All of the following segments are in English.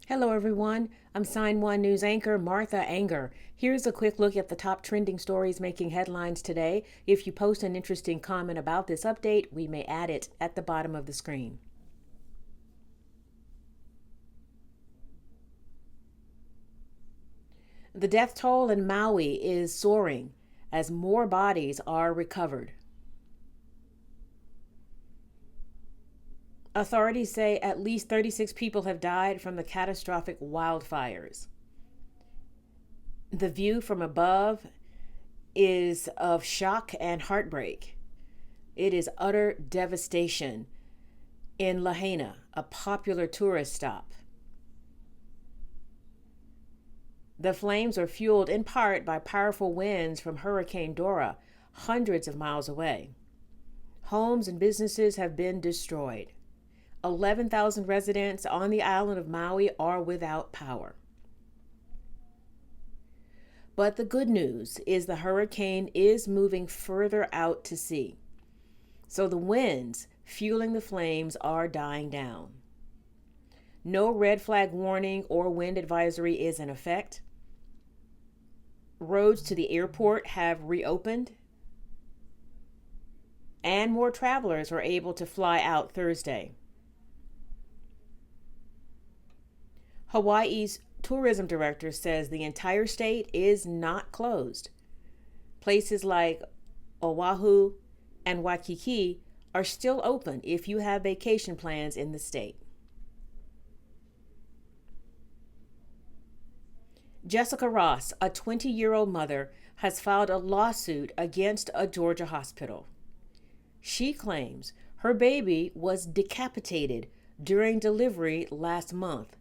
Hello, everyone. I'm Sign1News anchor Martha Anger. Here's a quick look at the top trending stories making headlines today. If you post an interesting comment about this update, we may add it at the bottom of the screen. The death toll in Maui is soaring as more bodies are recovered. Authorities say at least 36 people have died from the catastrophic wildfires. The view from above is of shock and heartbreak. It is utter devastation in Lahaina, a popular tourist stop. The flames are fueled in part by powerful winds from Hurricane Dora, hundreds of miles away. Homes and businesses have been destroyed. 11,000 residents on the island of Maui are without power. But the good news is the hurricane is moving further out to sea. So the winds fueling the flames are dying down. No red flag warning or wind advisory is in effect. Roads to the airport have reopened. And more travelers were able to fly out Thursday. Hawaii's tourism director says the entire state is not closed. Places like Oahu and Waikiki are still open if you have vacation plans in the state. Jessica Ross, a 20-year-old mother, has filed a lawsuit against a Georgia hospital. She claims her baby was decapitated during delivery last month,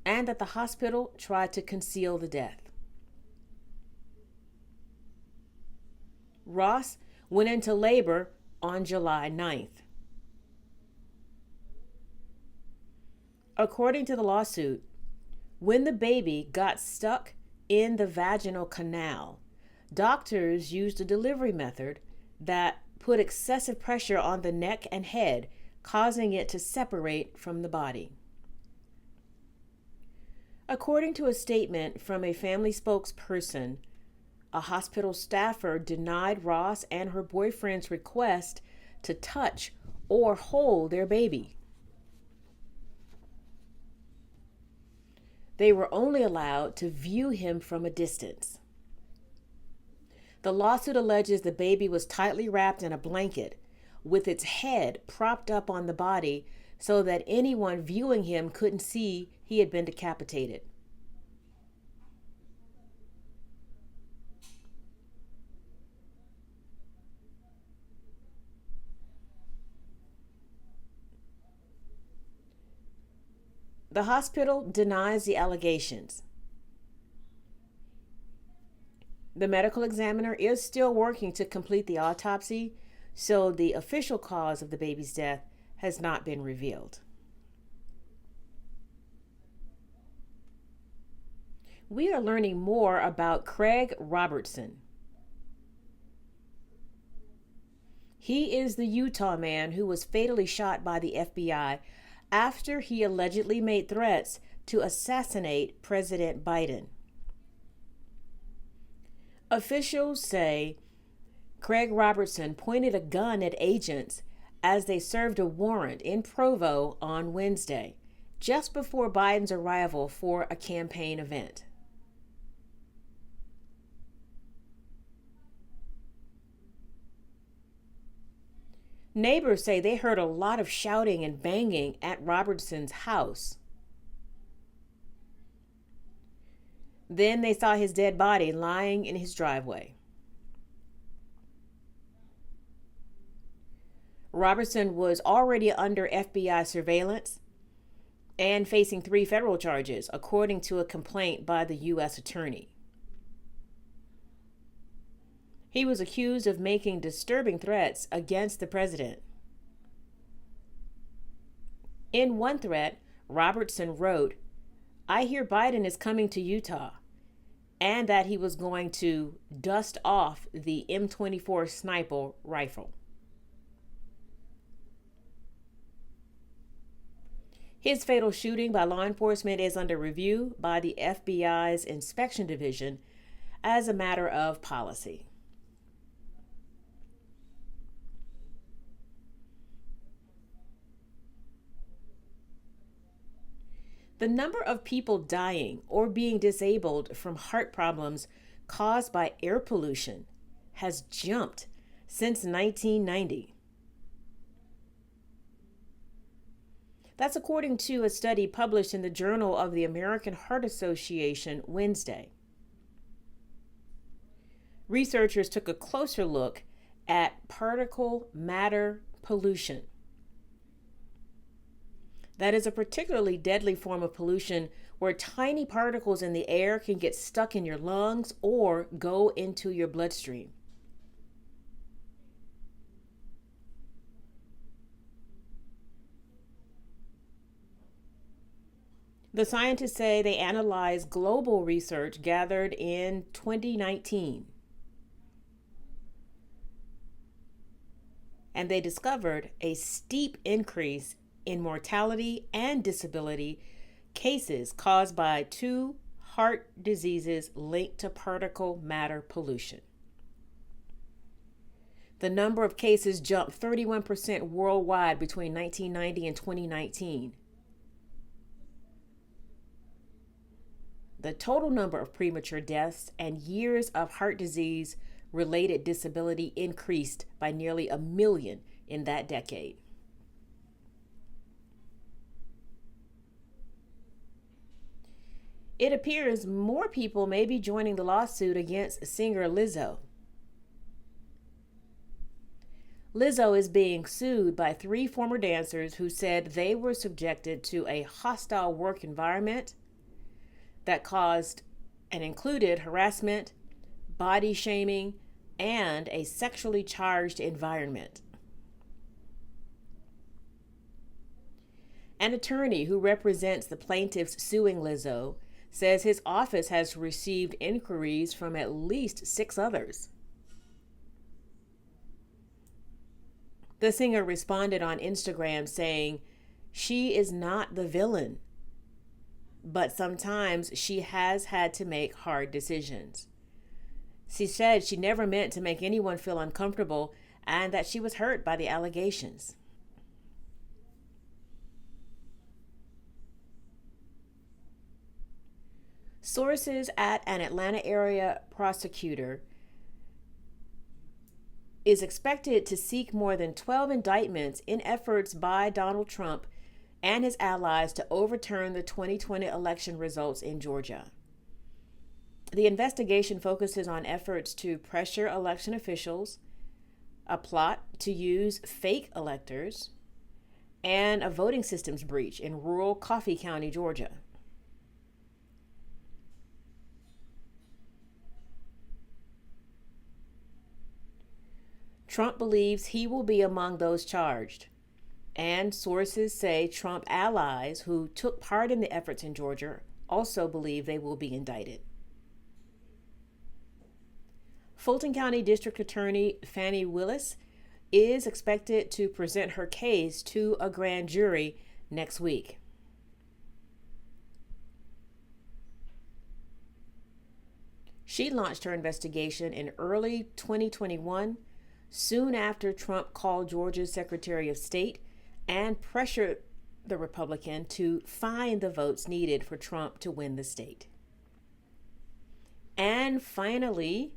and that the hospital tried to conceal the death. Ross went into labor on July 9th. According to the lawsuit, when the baby got stuck in the vaginal canal, doctors used a delivery method that put excessive pressure on the neck and head, causing it to separate from the body. According to a statement from a family spokesperson, a hospital staffer denied Ross and her boyfriend's request to touch or hold their baby. They were only allowed to view him from a distance. The lawsuit alleges the baby was tightly wrapped in a blanket with its head propped up on the body so that anyone viewing him couldn't see he had been decapitated. The hospital denies the allegations. The medical examiner is still working to complete the autopsy, so the official cause of the baby's death has not been revealed. We are learning more about Craig Robertson. He is the Utah man who was fatally shot by the FBI after he allegedly made threats to assassinate President Biden. Officials say Craig Robertson pointed a gun at agents as they served a warrant in Provo on Wednesday, just before Biden's arrival for a campaign event. Neighbors say they heard a lot of shouting and banging at Robertson's house. Then they saw his dead body lying in his driveway. Robertson was already under FBI surveillance and facing 3 federal charges, according to a complaint by the U.S. attorney. He was accused of making disturbing threats against the president. In one threat, Robertson wrote, "I hear Biden is coming to Utah," and that he was going to dust off the M24 sniper rifle. His fatal shooting by law enforcement is under review by the FBI's Inspection Division as a matter of policy. The number of people dying or being disabled from heart problems caused by air pollution has jumped since 1990. That's according to a study published in the Journal of the American Heart Association Wednesday. Researchers took a closer look at particle matter pollution. That is a particularly deadly form of pollution where tiny particles in the air can get stuck in your lungs or go into your bloodstream. The scientists say they analyzed global research gathered in 2019. And they discovered a steep increase in mortality and disability cases caused by 2 heart diseases linked to particle matter pollution. The number of cases jumped 31% worldwide between 1990 and 2019. The total number of premature deaths and years of heart disease related disability increased by nearly 1 million in that decade. It appears more people may be joining the lawsuit against singer Lizzo. Lizzo is being sued by 3 former dancers who said they were subjected to a hostile work environment that caused and included harassment, body shaming, and a sexually charged environment. An attorney who represents the plaintiffs suing Lizzo says his office has received inquiries from at least 6 others. The singer responded on Instagram saying, "She is not the villain, but sometimes she has had to make hard decisions." She said she never meant to make anyone feel uncomfortable and that she was hurt by the allegations. Sources at an Atlanta area prosecutor is expected to seek more than 12 indictments in efforts by Donald Trump and his allies to overturn the 2020 election results in Georgia. The investigation focuses on efforts to pressure election officials, a plot to use fake electors, and a voting systems breach in rural Coffee County, Georgia. Trump believes he will be among those charged, and sources say Trump allies who took part in the efforts in Georgia also believe they will be indicted. Fulton County District Attorney Fani Willis is expected to present her case to a grand jury next week. She launched her investigation in early 2021, soon after Trump called Georgia's Secretary of State and pressured the Republican to find the votes needed for Trump to win the state. And finally,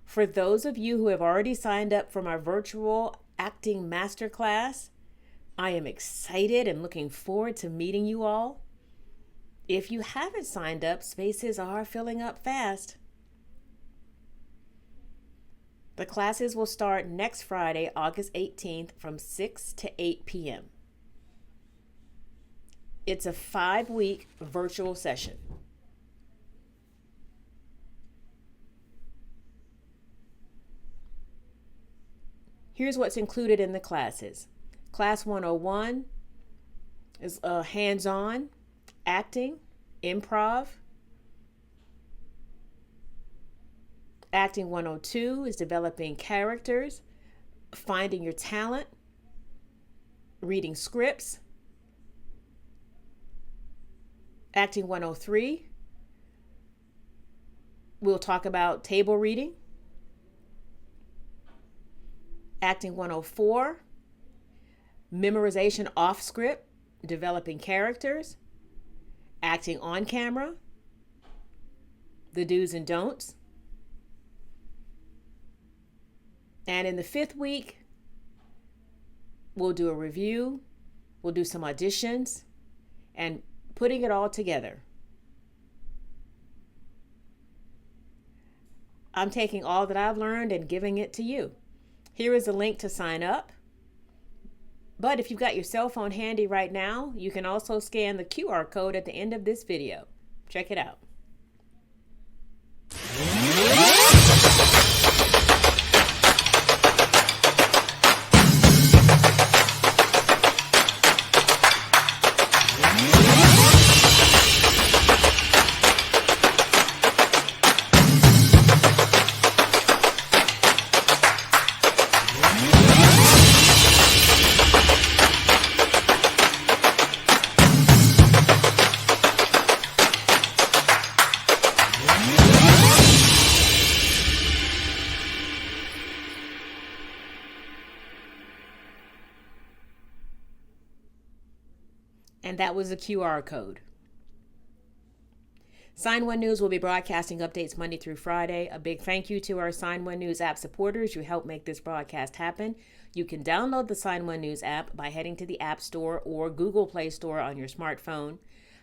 for those of you who have already signed up for my virtual acting masterclass, I am excited and looking forward to meeting you all. If you haven't signed up, spaces are filling up fast. The classes will start next Friday, August 18th from 6 to 8 p.m. It's a 5-week virtual session. Here's what's included in the classes. Class 101 is hands-on, acting, improv. Acting 102 is developing characters, finding your talent, reading scripts. Acting 103, we'll talk about table reading. Acting 104, memorization off script, developing characters. Acting on camera, the do's and don'ts. And in the 5th week, we'll do a review, we'll do some auditions, and putting it all together. I'm taking all that I've learned and giving it to you. Here is a link to sign up. But if you've got your cell phone handy right now, you can also scan the QR code at the end of this video. Check it out. And that was the QR code. Sign1News will be broadcasting updates Monday through Friday. A big thank you to our Sign1News app supporters. You help make this broadcast happen. You can download the Sign1News app by heading to the App Store or Google Play Store on your smartphone.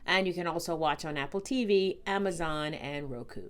And you can also watch on Apple TV, Amazon, and Roku.